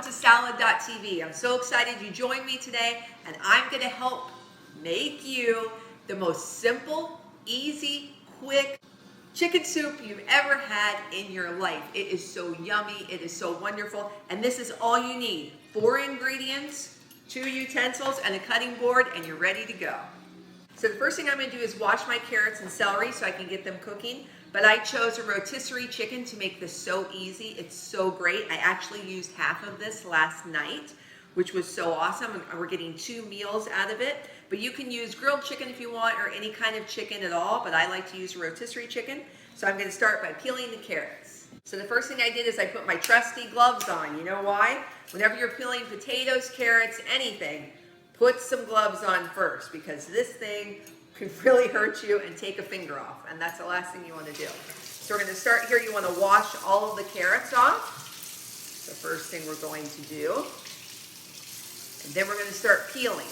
to salad.tv. I'm so excited you joined me today, and I'm going to help make you the most simple, easy, quick chicken soup you've ever had in your life. It is so yummy, it is so wonderful, and this is all you need. 4 ingredients, 2 utensils, and a cutting board, and you're ready to go. So the first thing I'm going to do is wash my carrots and celery so I can get them cooking. But I chose a rotisserie chicken to make this so easy. It's so great. I actually used half of this last night, which was so awesome. We're getting 2 meals out of it. But you can use grilled chicken if you want, or any kind of chicken at all. But I like to use rotisserie chicken. So I'm going to start by peeling the carrots. So the first thing I did is I put my trusty gloves on. You know why? Whenever you're peeling potatoes, carrots, anything, put some gloves on first, because this thing can really hurt you and take a finger off, and that's the last thing you want to do. So we're going to start here. You want to wash all of the carrots off. The first thing we're going to do. And then we're going to start peeling.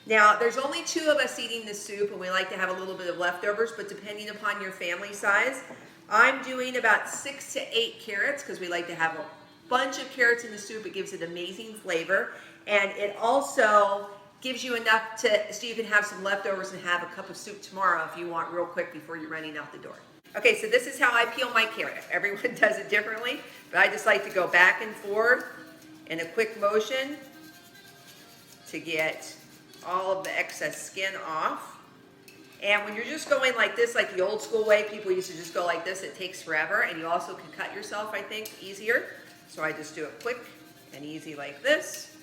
Now, there's only 2 of us eating this soup, and we like to have a little bit of leftovers, but depending upon your family size, I'm doing about 6 to 8 carrots, because we like to have a bunch of carrots in the soup. It gives it amazing flavor, and it also gives you enough so you can have some leftovers and have a cup of soup tomorrow if you want, real quick before you're running out the door. Okay, so this is how I peel my carrot. Everyone does it differently, but I just like to go back and forth in a quick motion to get all of the excess skin off. And when you're just going like this, like the old school way, people used to just go like this, it takes forever, and you also can cut yourself, I think, easier. So I just do it quick and easy like this.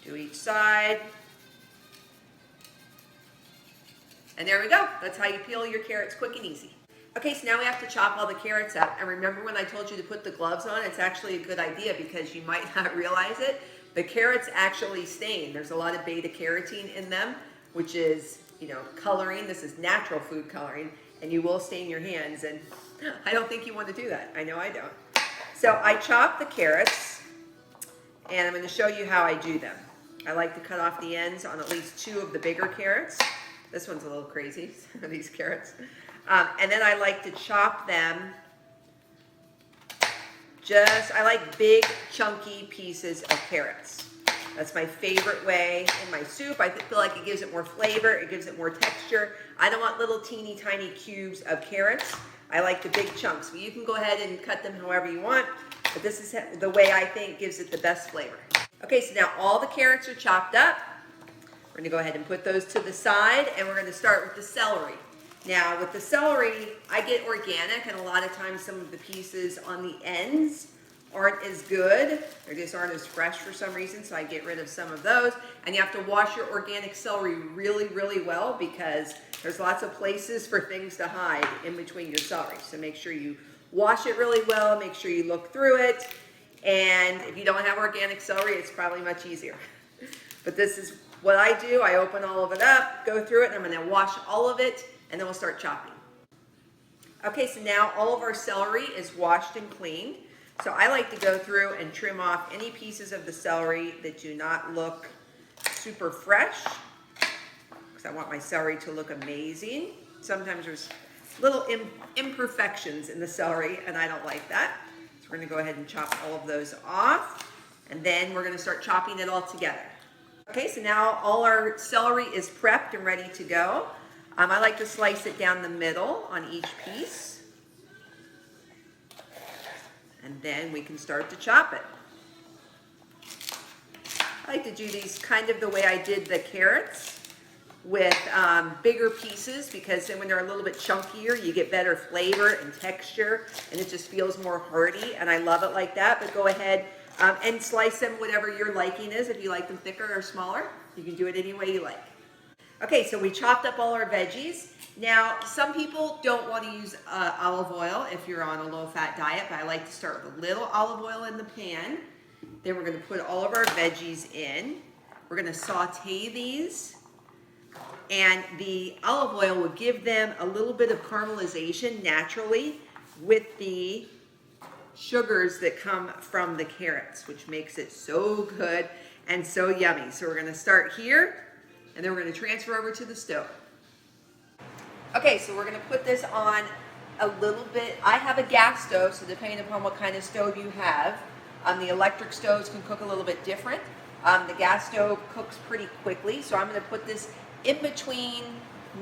Do each side. And there we go. That's how you peel your carrots, quick and easy. Okay, so now we have to chop all the carrots up. And remember when I told you to put the gloves on? It's actually a good idea because you might not realize it. The carrots actually stain. There's a lot of beta carotene in them, which is, coloring. This is natural food coloring, and you will stain your hands. And I don't think you want to do that. I know I don't. So I chop the carrots, and I'm going to show you how I do them. I like to cut off the ends on at least 2 of the bigger carrots. This one's a little crazy, these carrots. And then I like to chop them I like big, chunky pieces of carrots. That's my favorite way in my soup. I feel like it gives it more flavor, it gives it more texture. I don't want little teeny tiny cubes of carrots. I like the big chunks. But you can go ahead and cut them however you want, but this is the way I think gives it the best flavor. Okay, so now all the carrots are chopped up. We're going to go ahead and put those to the side, and we're going to start with the celery. Now, with the celery, I get organic, and a lot of times some of the pieces on the ends aren't as good. They just aren't as fresh for some reason, so I get rid of some of those. And you have to wash your organic celery really, really well, because there's lots of places for things to hide in between your celery. So make sure you wash it really well, make sure you look through it, and if you don't have organic celery, it's probably much easier. But this is what I do. I open all of it up, go through it, and I'm going to wash all of it, and then we'll start chopping. Okay, so now all of our celery is washed and cleaned. So I like to go through and trim off any pieces of the celery that do not look super fresh, because I want my celery to look amazing. Sometimes there's little imperfections in the celery, and I don't like that. So we're going to go ahead and chop all of those off, and then we're going to start chopping it all together. Okay, so now all our celery is prepped and ready to go. I like to slice it down the middle on each piece. And then we can start to chop it. I like to do these kind of the way I did the carrots, with bigger pieces, because then when they're a little bit chunkier, you get better flavor and texture, and it just feels more hearty, and I love it like that. But go ahead and slice them whatever your liking is. If you like them thicker or smaller, you can do it any way you like. Okay, so we chopped up all our veggies. Now, some people don't want to use olive oil if you're on a low-fat diet, but I like to start with a little olive oil in the pan. Then we're going to put all of our veggies in. We're going to saute these, and the olive oil will give them a little bit of caramelization naturally with the sugars that come from the carrots, which makes it so good and so yummy. So we're going to start here, and then we're going to transfer over to the stove. Okay, so we're going to put this on a little bit. I have a gas stove, so depending upon what kind of stove you have, The electric stoves can cook a little bit different. The gas stove cooks pretty quickly, so I'm going to put this in between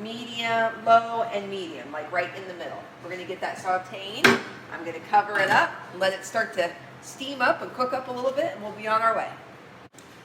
medium, low, and medium, like right in the middle. We're going to get that sauteing. I'm going to cover it up, let it start to steam up and cook up a little bit, and we'll be on our way.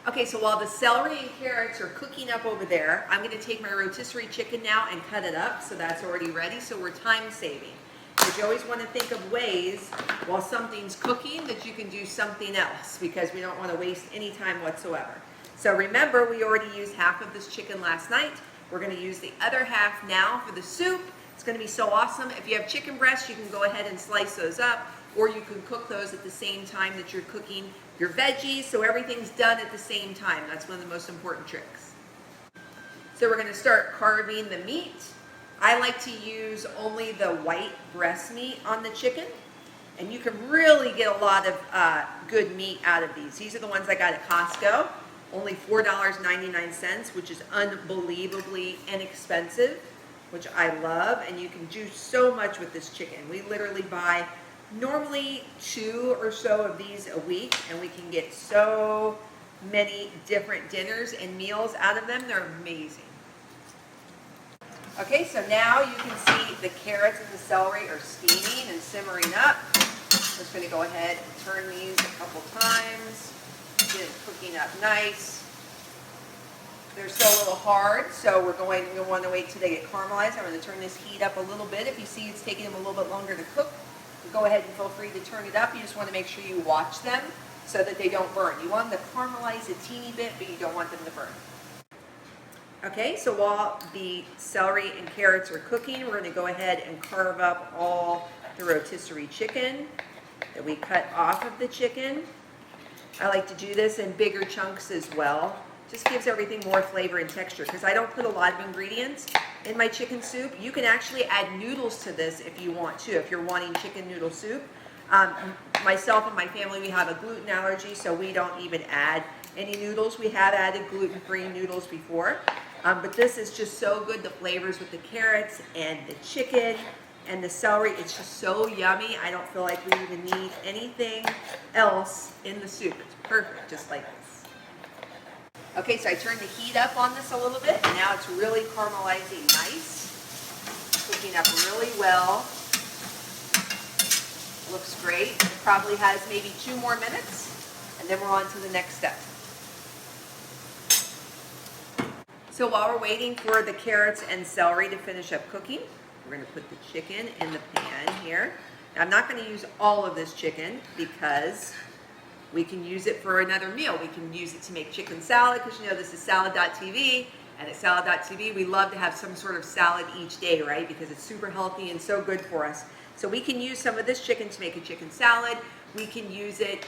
Okay, so while the celery and carrots are cooking up over there, I'm going to take my rotisserie chicken now and cut it up, so that's already ready, so we're time saving. But you always want to think of ways while something's cooking that you can do something else, because we don't want to waste any time whatsoever. So remember, we already used half of this chicken last night. We're going to use the other half now for the soup. It's going to be so awesome. If you have chicken breasts, you can go ahead and slice those up, or you can cook those at the same time that you're cooking your veggies, so everything's done at the same time. That's one of the most important tricks. So we're going to start carving the meat. I like to use only the white breast meat on the chicken, and you can really get a lot of good meat out of these. These are the ones I got at Costco, only $4.99, which is unbelievably inexpensive, which I love, and you can do so much with this chicken. We literally buy normally 2 or so of these a week, and we can get so many different dinners and meals out of them. They're amazing. Okay, so now you can see the carrots and the celery are steaming and simmering up. I'm just going to go ahead and turn these a couple times, get it cooking up nice. They're still a little hard, so we'll want to wait till they get caramelized. I'm going to turn this heat up a little bit. If you see it's taking them a little bit longer to cook, go ahead and feel free to turn it up. You just want to make sure you watch them so that they don't burn. You want them to caramelize a teeny bit, but you don't want them to burn. Okay, so while the celery and carrots are cooking, we're going to go ahead and carve up all the rotisserie chicken that we cut off of the chicken. I like to do this in bigger chunks as well. Just gives everything more flavor and texture, because I don't put a lot of ingredients in my chicken soup. You can actually add noodles to this if you want to, if you're wanting chicken noodle soup. Myself and my family, we have a gluten allergy, so we don't even add any noodles. We have added gluten-free noodles before. But this is just so good, the flavors with the carrots and the chicken and the celery. It's just so yummy. I don't feel like we even need anything else in the soup. It's perfect, just like this. Okay, so I turned the heat up on this a little bit, and now it's really caramelizing nice. Cooking up really well. Looks great. It probably has maybe 2 more minutes, and then we're on to the next step. So while we're waiting for the carrots and celery to finish up cooking, we're going to put the chicken in the pan here. Now, I'm not going to use all of this chicken because we can use it for another meal. We can use it to make chicken salad, because you know this is salad.tv, and at salad.tv we love to have some sort of salad each day, right? Because it's super healthy and so good for us. So we can use some of this chicken to make a chicken salad. We can use it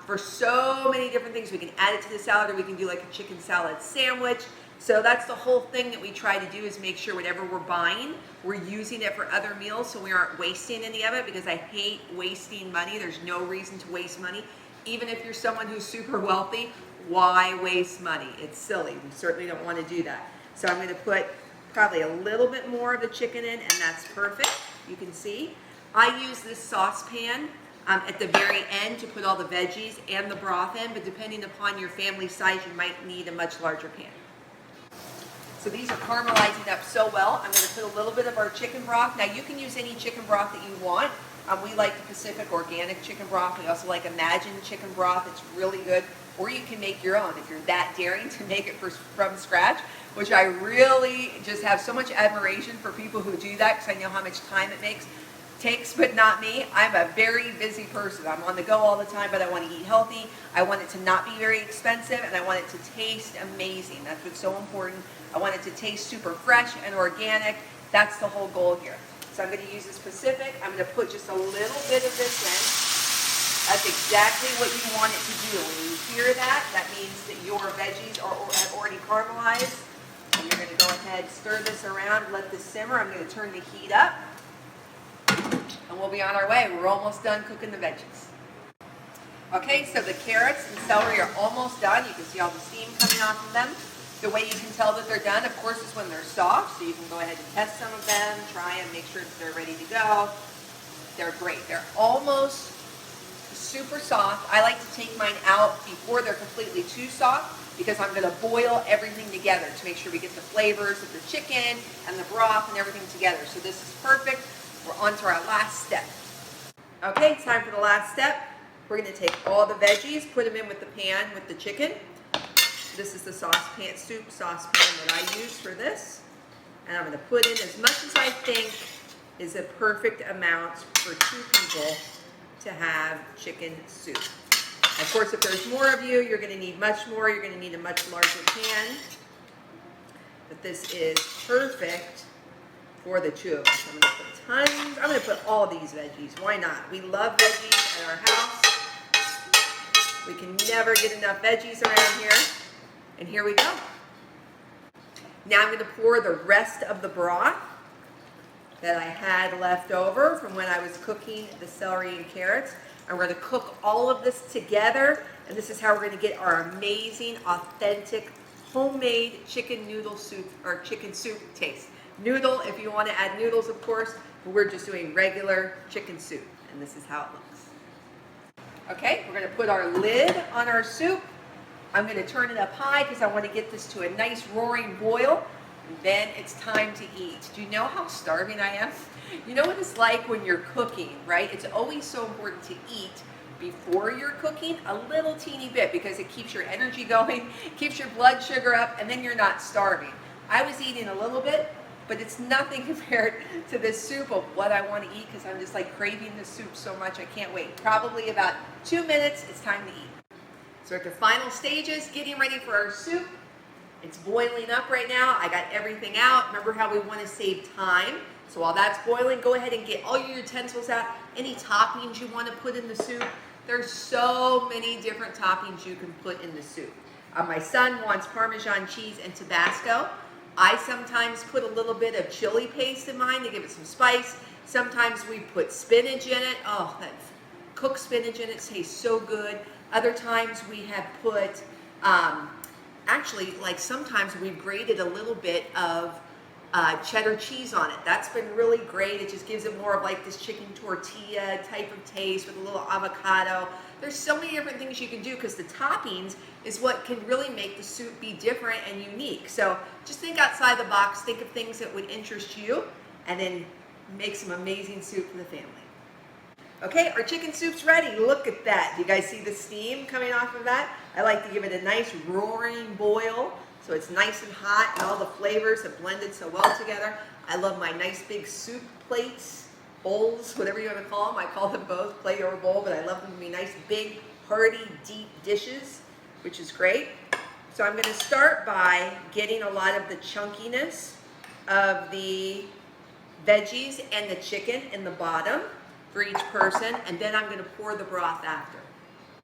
for so many different things. We can add it to the salad, or we can do like a chicken salad sandwich. So that's the whole thing that we try to do, is make sure whatever we're buying, we're using it for other meals, so we aren't wasting any of it, because I hate wasting money. There's no reason to waste money. Even if you're someone who's super wealthy, why waste money? It's silly. We certainly don't want to do that. So I'm going to put probably a little bit more of the chicken in, and that's perfect. You can see. I use this saucepan at the very end to put all the veggies and the broth in, but depending upon your family size, you might need a much larger pan. So these are caramelizing up so well. I'm going to put a little bit of our chicken broth. Now you can use any chicken broth that you want. We like the Pacific organic chicken broth. We also like Imagine chicken broth. It's really good. Or you can make your own if you're that daring to make it from scratch, which I really just have so much admiration for people who do that, because I know how much time it takes, but not me. I'm a very busy person. I'm on the go all the time, but I want to eat healthy. I want it to not be very expensive, and I want it to taste amazing. That's what's so important. I want it to taste super fresh and organic. That's the whole goal here. So I'm going to use this Pacific. I'm going to put just a little bit of this in. That's exactly what you want it to do. When you hear that, that means that your veggies have already caramelized. And you're going to go ahead, stir this around, let this simmer. I'm going to turn the heat up, and we'll be on our way. We're almost done cooking the veggies. Okay, so the carrots and celery are almost done. You can see all the steam coming off of them. The way you can tell that they're done, of course, is when they're soft. So you can go ahead and test some of them, try and make sure that they're ready to go. They're great. They're almost super soft. I like to take mine out before they're completely too soft because I'm gonna boil everything together to make sure we get the flavors of the chicken and the broth and everything together. So this is perfect. We're on to our last step. Okay, it's time for the last step. We're gonna take all the veggies, put them in with the pan with the chicken. This is the soup saucepan that I use for this. And I'm gonna put in as much as I think is a perfect amount for 2 people to have chicken soup. Of course, if there's more of you, you're gonna need much more. You're gonna need a much larger pan. But this is perfect for the 2 of us. I'm gonna put tons, I'm gonna put all these veggies. Why not? We love veggies at our house. We can never get enough veggies around here. And here we go. Now I'm going to pour the rest of the broth that I had left over from when I was cooking the celery and carrots. I'm going to cook all of this together, and this is how we're going to get our amazing, authentic, homemade chicken noodle soup, or chicken soup taste. Noodle, if you want to add noodles, of course, but we're just doing regular chicken soup, and this is how it looks. Okay, we're going to put our lid on our soup. I'm going to turn it up high because I want to get this to a nice roaring boil. And then it's time to eat. Do you know how starving I am? You know what it's like when you're cooking, right? It's always so important to eat before you're cooking a little teeny bit because it keeps your energy going, keeps your blood sugar up, and then you're not starving. I was eating a little bit, but it's nothing compared to this soup of what I want to eat because I'm just like craving the soup so much. I can't wait. Probably about 2 minutes, it's time to eat. So we're at the final stages, getting ready for our soup. It's boiling up right now. I got everything out. Remember how we want to save time. So while that's boiling, go ahead and get all your utensils out. Any toppings you want to put in the soup. There's so many different toppings you can put in the soup. My son wants Parmesan cheese and Tabasco. I sometimes put a little bit of chili paste in mine to give it some spice. Sometimes we put spinach in it. Oh, that cooked spinach in it tastes so good. Other times we have put, actually, like sometimes we've grated a little bit of cheddar cheese on it. That's been really great. It just gives it more of like this chicken tortilla type of taste with a little avocado. There's so many different things you can do because the toppings is what can really make the soup be different and unique. So just think outside the box, think of things that would interest you, and then make some amazing soup for the family. Okay, our chicken soup's ready. Look at that. Do you guys see the steam coming off of that? I like to give it a nice roaring boil so it's nice and hot and all the flavors have blended so well together. I love my nice big soup plates, bowls, whatever you want to call them. I call them both plate or bowl, but I love them to be nice big, hearty, deep dishes, which is great. So I'm going to start by getting a lot of the chunkiness of the veggies and the chicken in the bottom for each person, and then I'm going to pour the broth after.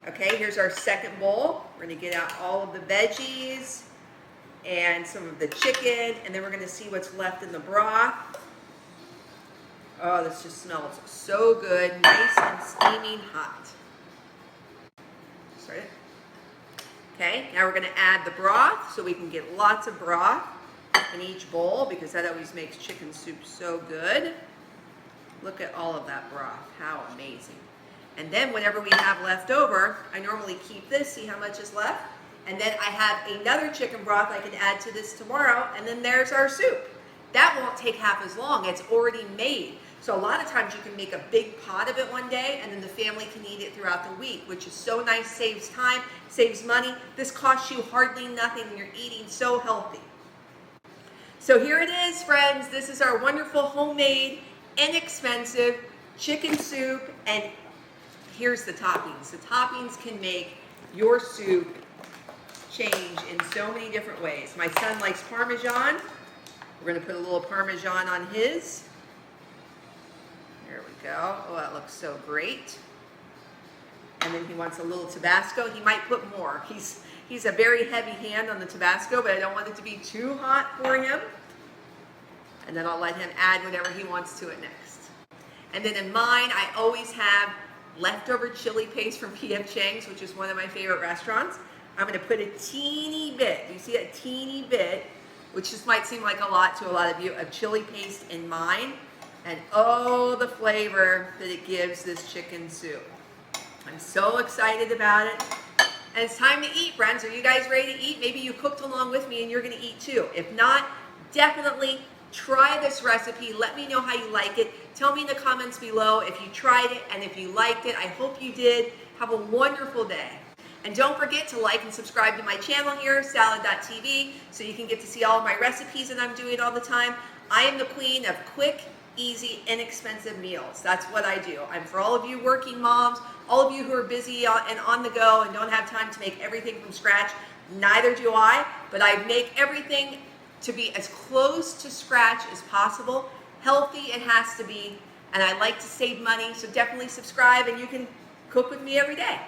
Okay, here's our second bowl. We're going to get out all of the veggies and some of the chicken, and then we're going to see what's left in the broth. Oh, this just smells so good, nice and steaming hot. Start it. Okay, now we're going to add the broth so we can get lots of broth in each bowl because that always makes chicken soup so good. Look at all of that broth. How amazing. And then whenever we have left over, I normally keep this, see how much is left? And then I have another chicken broth I can add to this tomorrow, and then there's our soup. That won't take half as long. It's already made. So a lot of times you can make a big pot of it one day, and then the family can eat it throughout the week, which is so nice, saves time, saves money. This costs you hardly nothing, and you're eating so healthy. So here it is, friends. This is our wonderful homemade, inexpensive chicken soup, and here's the toppings. The toppings can make your soup change in so many different ways. My son likes Parmesan. We're going to put a little Parmesan on his. There we go. Oh, that looks so great. And then he wants a little Tabasco. He might put more. He's a very heavy hand on the Tabasco, but I don't want it to be too hot for him. And then I'll let him add whatever he wants to it next. And then in mine, I always have leftover chili paste from P.F. Chang's, which is one of my favorite restaurants. I'm going to put a teeny bit, you see a teeny bit, which just might seem like a lot to a lot of you, of chili paste in mine. And oh, the flavor that it gives this chicken soup. I'm so excited about it. And it's time to eat, friends. Are you guys ready to eat? Maybe you cooked along with me and you're gonna eat too. If not, definitely try this recipe. Let me know how you like it. Tell me in the comments below if you tried it and if you liked it. I hope you did. Have a wonderful day. And don't forget to like and subscribe to my channel here, salad.tv, so you can get to see all of my recipes that I'm doing all the time. I am the queen of quick, easy, inexpensive meals. That's what I do. I'm for all of you working moms, all of you who are busy and on the go and don't have time to make everything from scratch. Neither do I, but I make everything to be as close to scratch as possible. Healthy it has to be, and I like to save money, so definitely subscribe and you can cook with me every day.